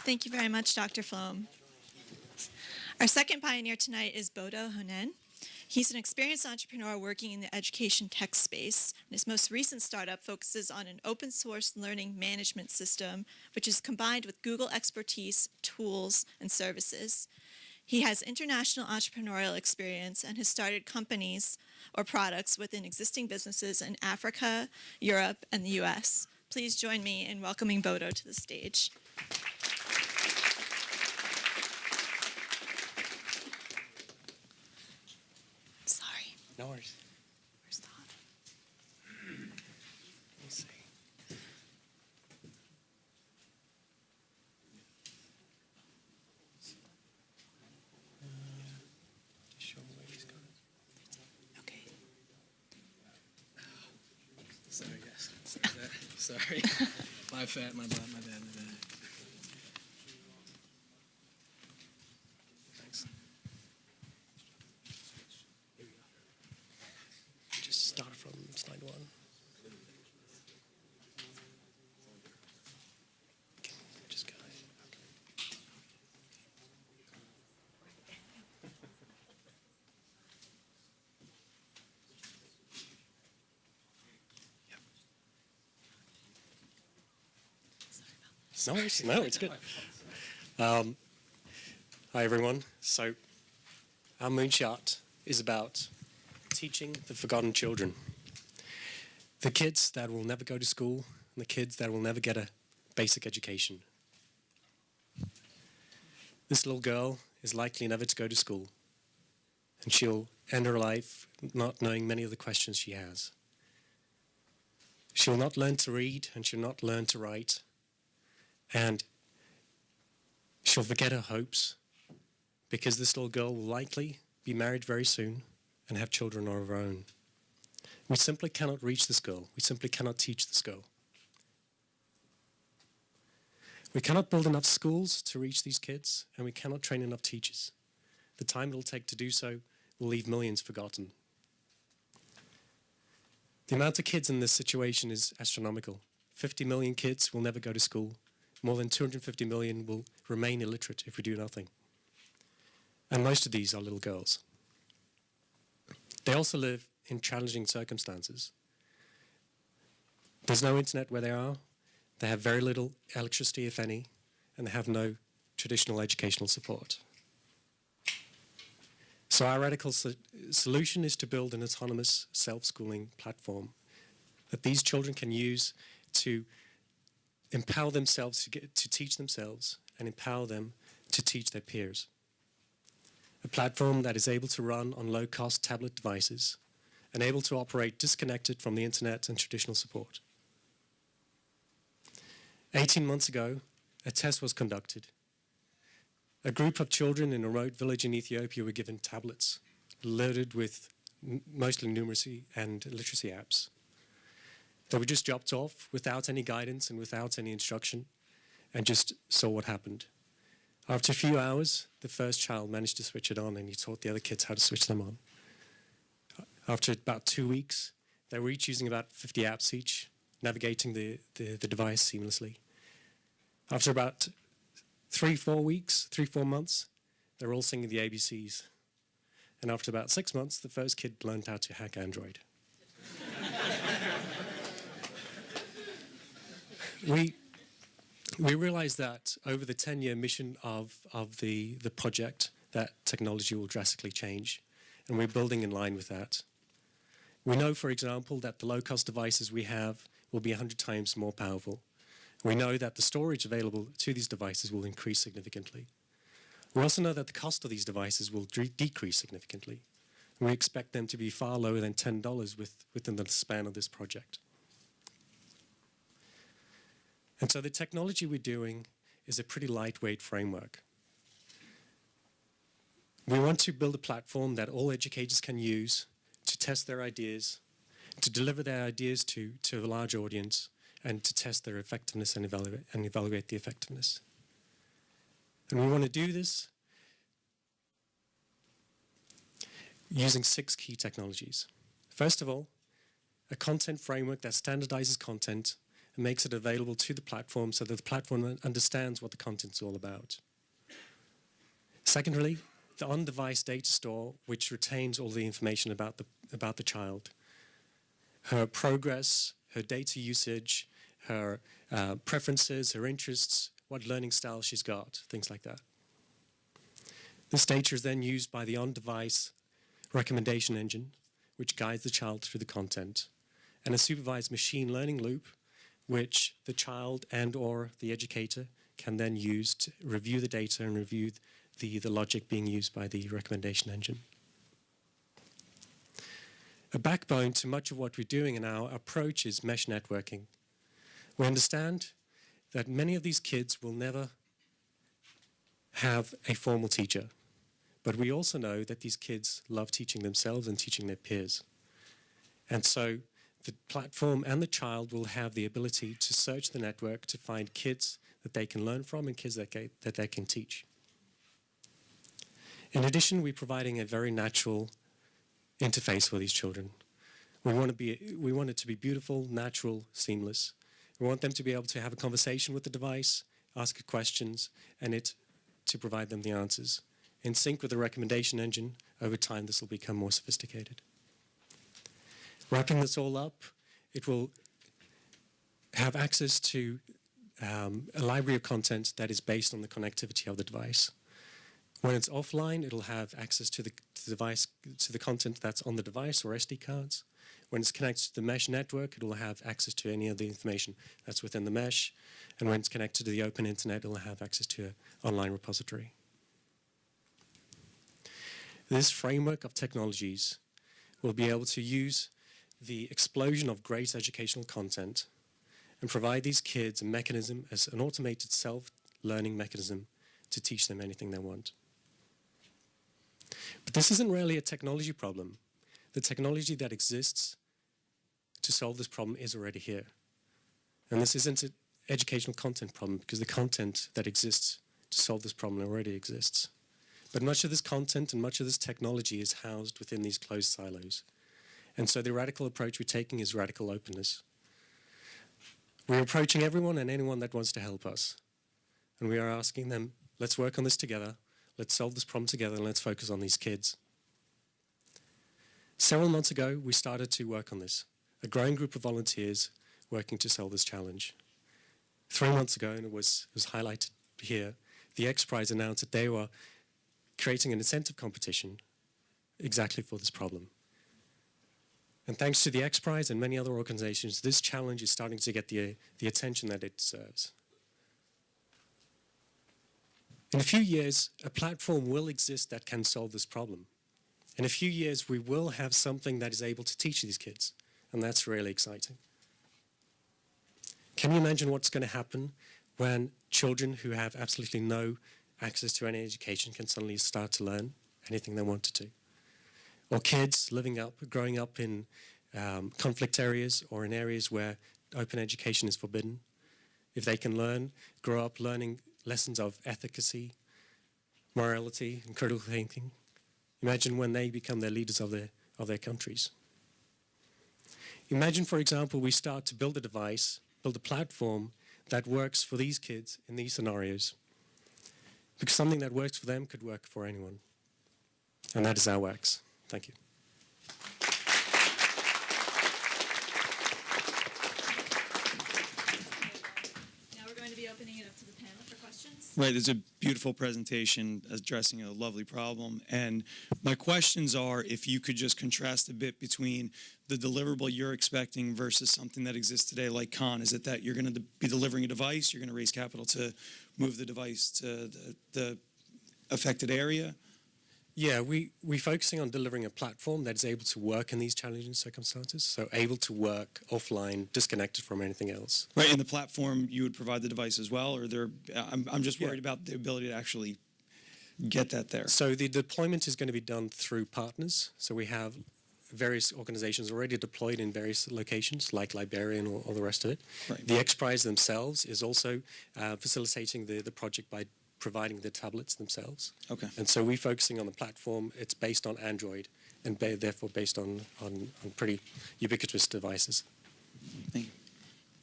Thank you very much, Dr. Floam. Our second pioneer tonight is Bodo Honen. He's an experienced entrepreneur working in the education tech space. And his most recent startup focuses on an open source learning management system, which is combined with Google expertise, tools, and services. He has international entrepreneurial experience and has started companies or products within existing businesses in Africa, Europe, and the US. Please join me in welcoming Bodo to the stage. Sorry. No worries. Where's Todd? Let me see. Show me where he's going. Okay. Sorry, guys. Sorry. My bad. Thanks. Here we go. Just start from slide one. Just go. Okay. No, it's good. Hi, everyone. So, our moonshot is about teaching the forgotten children. The kids that will never go to school and the kids that will never get a basic education. This little girl is likely never to go to school, and she'll end her life not knowing many of the questions she has. She'll not learn to read, and she'll not learn to write. And she'll forget her hopes because this little girl will likely be married very soon and have children of her own. We simply cannot reach this girl. We simply cannot teach this girl. We cannot build enough schools to reach these kids, and we cannot train enough teachers. The time it'll take to do so will leave millions forgotten. The amount of kids in this situation is astronomical. 50 million kids will never go to school. More than 250 million will remain illiterate if we do nothing. And most of these are little girls. They also live in challenging circumstances. There's no internet where they are. They have very little electricity, if any, and they have no traditional educational support. So our radical solution is to build an autonomous self-schooling platform that these children can use to empower themselves to teach themselves and empower them to teach their peers. A platform that is able to run on low-cost tablet devices and able to operate disconnected from the internet and traditional support. 18 months ago, a test was conducted. A group of children in a remote village in Ethiopia were given tablets loaded with mostly numeracy and literacy apps. They were just dropped off without any guidance and without any instruction, and just saw what happened. After a few hours, the first child managed to switch it on, and he taught the other kids how to switch them on. After about 2 weeks, they were each using about 50 apps each, navigating the device seamlessly. After about 3-4 months, they were all singing the ABCs. And after about 6 months, the first kid learned how to hack Android. We realized that over the 10-year mission of the project, that technology will drastically change, and we're building in line with that. We know, for example, that the low-cost devices we have will be 100 times more powerful. We know that the storage available to these devices will increase significantly. We also know that the cost of these devices will decrease significantly. We expect them to be far lower than $10 within the span of this project. And so the technology we're doing is a pretty lightweight framework. We want to build a platform that all educators can use to test their ideas, to deliver their ideas to a large audience, and to test their effectiveness and evaluate the effectiveness. And we want to do this using 6 key technologies. First of all, a content framework that standardizes content and makes it available to the platform so that the platform understands what the content's all about. Secondly, the on-device data store, which retains all the information about the child, her progress, her data usage, her preferences, her interests, what learning style she's got, things like that. This data is then used by the on-device recommendation engine, which guides the child through the content, and a supervised machine learning loop, which the child and or the educator can then use to review the data and review the logic being used by the recommendation engine. A backbone to much of what we're doing in our approach is mesh networking. We understand that many of these kids will never have a formal teacher, but we also know that these kids love teaching themselves and teaching their peers. And so the platform and the child will have the ability to search the network to find kids that they can learn from and kids that they can teach. In addition, we're providing a very natural interface for these children. We want it to be beautiful, natural, seamless. We want them to be able to have a conversation with the device, ask it questions, and it to provide them the answers. In sync with the recommendation engine, over time this will become more sophisticated. Wrapping this all up, it will have access to a library of content that is based on the connectivity of the device. When it's offline, it'll have access to the content that's on the device or SD cards. When it's connected to the mesh network, it will have access to any of the information that's within the mesh. And when it's connected to the open internet, it will have access to an online repository. This framework of technologies will be able to use the explosion of great educational content and provide these kids a mechanism as an automated self-learning mechanism to teach them anything they want. But this isn't really a technology problem. The technology that exists to solve this problem is already here. And this isn't an educational content problem because the content that exists to solve this problem already exists. But much of this content and much of this technology is housed within these closed silos. And so the radical approach we're taking is radical openness. We're approaching everyone and anyone that wants to help us. And we are asking them, let's work on this together. Let's solve this problem together and let's focus on these kids. Several months ago, we started to work on this. A growing group of volunteers working to solve this challenge. 3 months ago, and it was highlighted here, the X Prize announced that they were creating an incentive competition exactly for this problem. And thanks to the X Prize and many other organizations, this challenge is starting to get the attention that it deserves. In a few years, a platform will exist that can solve this problem. In a few years, we will have something that is able to teach these kids, and that's really exciting. Can you imagine what's going to happen when children who have absolutely no access to any education can suddenly start to learn anything they wanted to? Or kids growing up in conflict areas or in areas where open education is forbidden, if they can grow up learning lessons of efficacy, morality, and critical thinking. Imagine when they become the leaders of their countries. Imagine, for example, we start to build a platform that works for these kids in these scenarios. Because something that works for them could work for anyone. And that is our wax. Thank you. Now we're going to be opening it up to the panel for questions. Right, there's a beautiful presentation addressing a lovely problem. And my questions are, if you could just contrast a bit between the deliverable you're expecting versus something that exists today like Khan. Is it that you're going to be delivering a device, you're going to raise capital to move the device to the affected area? Yeah, we're focusing on delivering a platform that is able to work in these challenging circumstances, so able to work offline, disconnected from anything else. Right, and the platform, you would provide the device as well, or I'm just worried about the ability to actually get that there. So the deployment is going to be done through partners. So we have various organizations already deployed in various locations, like Liberia and all the rest of it. Right. The X Prize themselves is also facilitating the project by providing the tablets themselves. Okay. And so we're focusing on the platform. It's based on Android and therefore based on pretty ubiquitous devices. Thank you.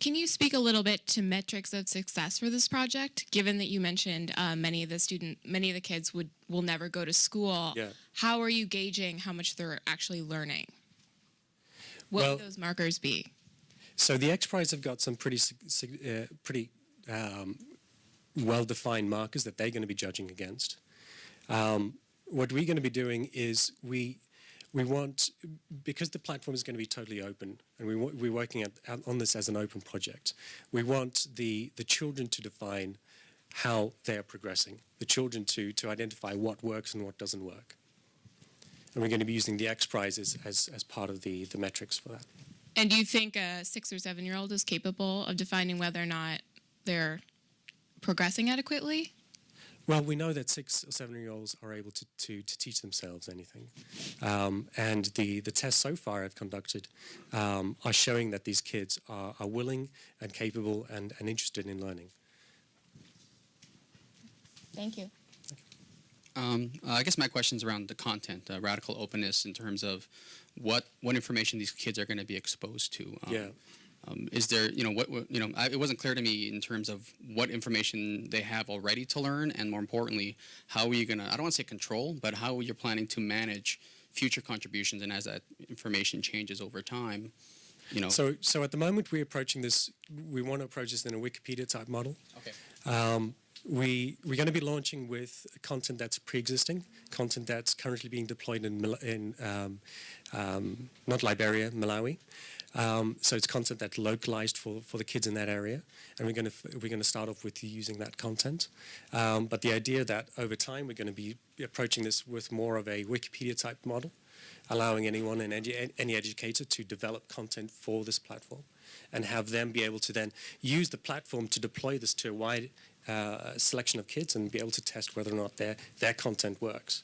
Can you speak a little bit to metrics of success for this project? Given that you mentioned many of the kids will never go to school. Yeah. How are you gauging how much they're actually learning? What Well, would those markers be? So the X Prize have got some pretty well-defined markers that they're going to be judging against. What we're going to be doing is we want, because the platform is going to be totally open, and we're working on this as an open project, we want the children to define how they're progressing, the children to identify what works and what doesn't work. And we're going to be using the X Prizes as part of the metrics for that. And do you think a 6 or 7-year-old is capable of defining whether or not they're progressing adequately? Well, we know that 6 or 7-year-olds are able to teach themselves anything. And the tests so far I've conducted are showing that these kids are willing and capable and interested in learning. Thank you. I guess my question's around the content, radical openness in terms of what information these kids are going to be exposed to. Is there, it wasn't clear to me in terms of what information they have already to learn, and more importantly, how are you going to, I don't want to say control, but how you're planning to manage future contributions, and as that information changes over time, So at the moment we're approaching this, we want to approach this in a Wikipedia type model. Okay. We're going to be launching with content that's pre-existing, content that's currently being deployed in not Liberia, Malawi. So it's content that's localized for the kids in that area, and we're going to start off with using that content. But the idea that over time we're going to be approaching this with more of a Wikipedia type model, allowing anyone and any educator to develop content for this platform, and have them be able to then use the platform to deploy this to a wide selection of kids and be able to test whether or not their content works.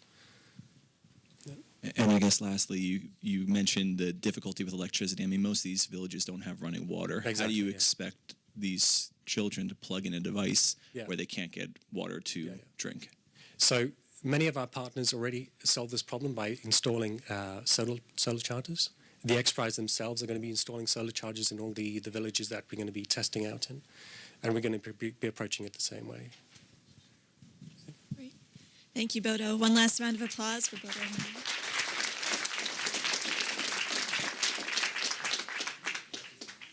And I guess lastly, you mentioned the difficulty with electricity. I mean, most of these villages don't have running water. Exactly, How do you yeah. expect these children to plug in a device Yeah. where they can't get water to drink? So many of our partners already solve this problem by installing solar chargers. The X Prize themselves are going to be installing solar chargers in all the villages that we're going to be testing out in, and we're going to be approaching it the same way. Great. Thank you, Bodo. One last round of applause for Bodo.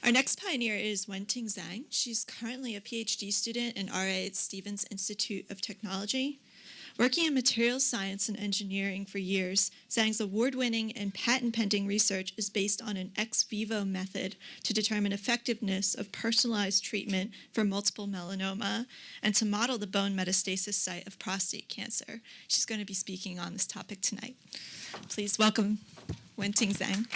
Our next pioneer is Wenting Zhang. She's currently a PhD student in RA at Stevens Institute of Technology. Working in materials science and engineering for years, Zhang's award-winning and patent-pending research is based on an ex vivo method to determine effectiveness of personalized treatment for multiple melanoma and to model the bone metastasis site of prostate cancer. She's going to be speaking on this topic tonight. Please welcome Wenting Zhang.